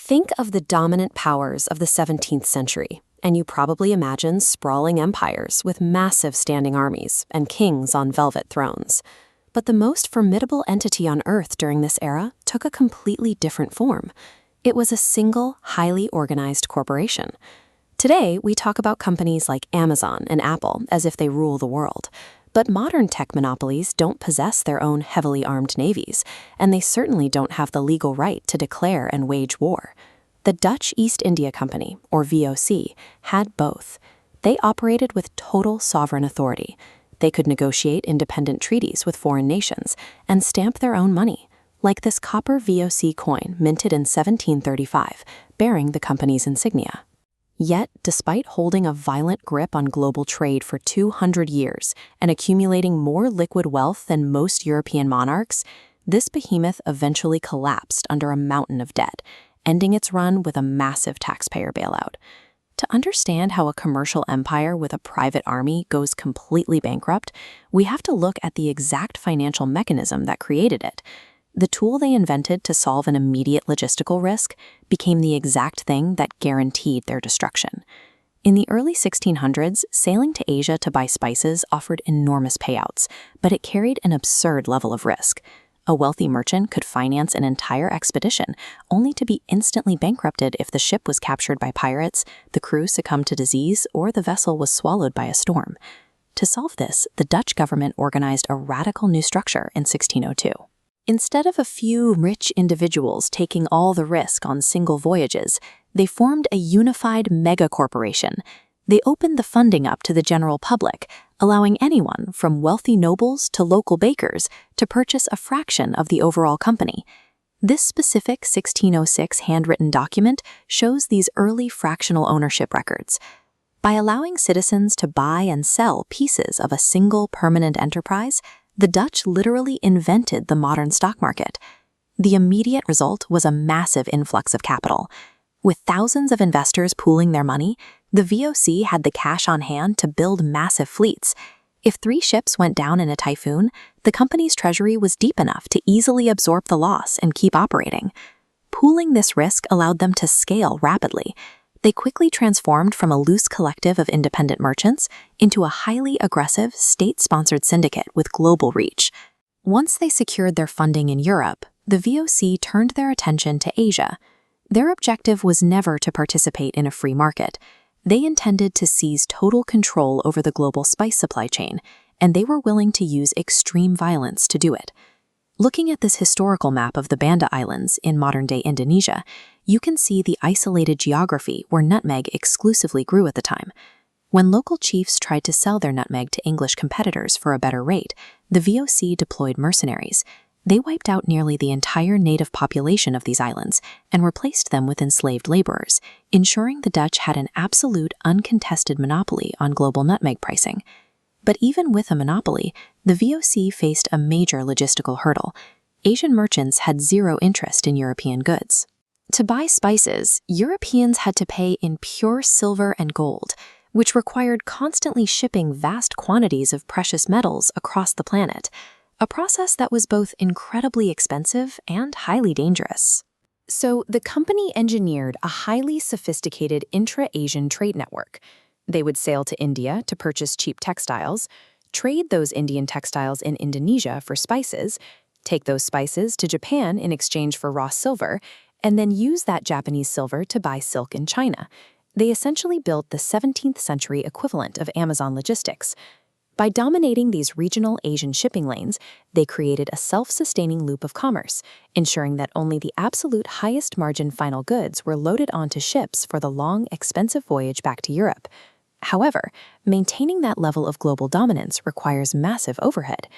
Think of the dominant powers of the 17th century, and you probably imagine sprawling empires with massive standing armies and kings on velvet thrones. But the most formidable entity on Earth during this era took a completely different form. It was a single, highly organized corporation. Today, we talk about companies like Amazon and Apple as if they rule the world. But modern tech monopolies don't possess their own heavily armed navies, and they certainly don't have the legal right to declare and wage war. The Dutch East India Company, or VOC, had both. They operated with total sovereign authority. They could negotiate independent treaties with foreign nations and stamp their own money, like this copper VOC coin minted in 1735, bearing the company's insignia. Yet, despite holding a violent grip on global trade for 200 years and accumulating more liquid wealth than most European monarchs, this behemoth eventually collapsed under a mountain of debt, ending its run with a massive taxpayer bailout. To understand how a commercial empire with a private army goes completely bankrupt, we have to look at the exact financial mechanism that created it. The tool they invented to solve an immediate logistical risk became the exact thing that guaranteed their destruction. In the early 1600s, sailing to Asia to buy spices offered enormous payouts, but it carried an absurd level of risk. A wealthy merchant could finance an entire expedition, only to be instantly bankrupted if the ship was captured by pirates, the crew succumbed to disease, or the vessel was swallowed by a storm. To solve this, the Dutch government organized a radical new structure in 1602. Instead of a few rich individuals taking all the risk on single voyages, they formed a unified mega-corporation. They opened the funding up to the general public, allowing anyone from wealthy nobles to local bakers to purchase a fraction of the overall company. This specific 1606 handwritten document shows these early fractional ownership records. By allowing citizens to buy and sell pieces of a single permanent enterprise, the Dutch literally invented the modern stock market. The immediate result was a massive influx of capital. With thousands of investors pooling their money, the VOC had the cash on hand to build massive fleets. If 3 ships went down in a typhoon, the company's treasury was deep enough to easily absorb the loss and keep operating. Pooling this risk allowed them to scale rapidly. They quickly transformed from a loose collective of independent merchants into a highly aggressive, state-sponsored syndicate with global reach. Once they secured their funding in Europe, the VOC turned their attention to Asia. Their objective was never to participate in a free market. They intended to seize total control over the global spice supply chain, and they were willing to use extreme violence to do it. Looking at this historical map of the Banda Islands in modern-day Indonesia, you can see the isolated geography where nutmeg exclusively grew at the time. When local chiefs tried to sell their nutmeg to English competitors for a better rate, the VOC deployed mercenaries. They wiped out nearly the entire native population of these islands and replaced them with enslaved laborers, ensuring the Dutch had an absolute, uncontested monopoly on global nutmeg pricing. But even with a monopoly, the VOC faced a major logistical hurdle. Asian merchants had zero interest in European goods. To buy spices, Europeans had to pay in pure silver and gold, which required constantly shipping vast quantities of precious metals across the planet, a process that was both incredibly expensive and highly dangerous. So the company engineered a highly sophisticated intra-Asian trade network. They would sail to India to purchase cheap textiles, trade those Indian textiles in Indonesia for spices, take those spices to Japan in exchange for raw silver, and then use that Japanese silver to buy silk in China. They essentially built the 17th century equivalent of Amazon logistics. By dominating these regional Asian shipping lanes, they created a self-sustaining loop of commerce, ensuring that only the absolute highest margin final goods were loaded onto ships for the long, expensive voyage back to Europe. However, maintaining that level of global dominance requires massive overhead.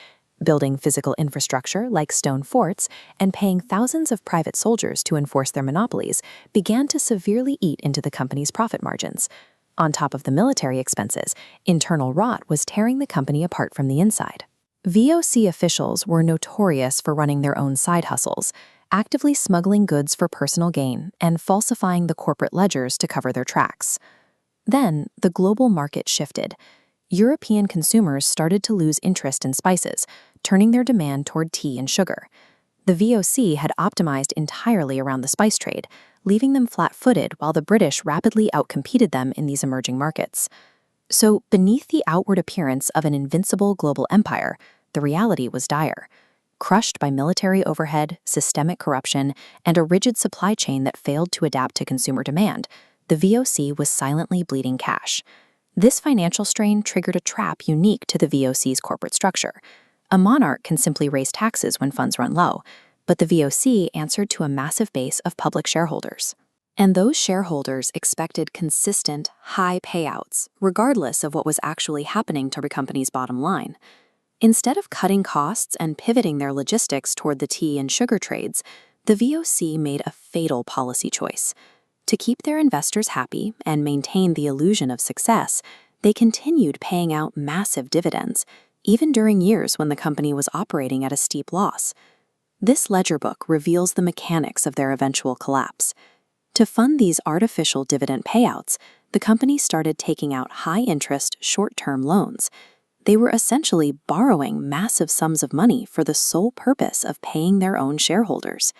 Building physical infrastructure like stone forts and paying thousands of private soldiers to enforce their monopolies began to severely eat into the company's profit margins. On top of the military expenses, internal rot was tearing the company apart from the inside. VOC officials were notorious for running their own side hustles, actively smuggling goods for personal gain and falsifying the corporate ledgers to cover their tracks. Then, the global market shifted. European consumers started to lose interest in spices, turning their demand toward tea and sugar. The VOC had optimized entirely around the spice trade, leaving them flat-footed while the British rapidly outcompeted them in these emerging markets. So, beneath the outward appearance of an invincible global empire, the reality was dire. Crushed by military overhead, systemic corruption, and a rigid supply chain that failed to adapt to consumer demand, the VOC was silently bleeding cash. This financial strain triggered a trap unique to the VOC's corporate structure. A monarch can simply raise taxes when funds run low, but the VOC answered to a massive base of public shareholders. And those shareholders expected consistent, high payouts, regardless of what was actually happening to the company's bottom line. Instead of cutting costs and pivoting their logistics toward the tea and sugar trades, the VOC made a fatal policy choice. To keep their investors happy and maintain the illusion of success, they continued paying out massive dividends, even during years when the company was operating at a steep loss. This ledger book reveals the mechanics of their eventual collapse. To fund these artificial dividend payouts, the company started taking out high-interest, short-term loans. They were essentially borrowing massive sums of money for the sole purpose of paying their own shareholders.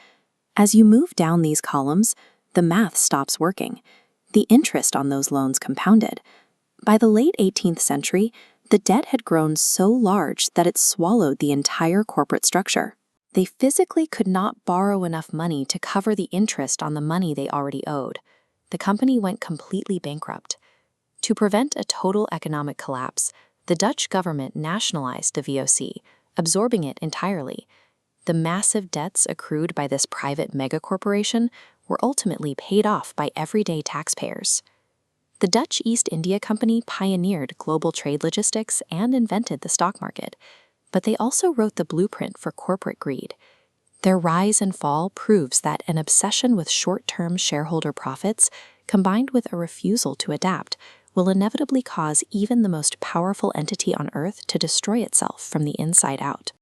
As you move down these columns, the math stops working. The interest on those loans compounded. By the late 18th century, the debt had grown so large that it swallowed the entire corporate structure. They physically could not borrow enough money to cover the interest on the money they already owed. The company went completely bankrupt. To prevent a total economic collapse, the Dutch government nationalized the VOC, absorbing it entirely. The massive debts accrued by this private megacorporation were ultimately paid off by everyday taxpayers. The Dutch East India Company pioneered global trade logistics and invented the stock market, but they also wrote the blueprint for corporate greed. Their rise and fall proves that an obsession with short-term shareholder profits, combined with a refusal to adapt, will inevitably cause even the most powerful entity on Earth to destroy itself from the inside out.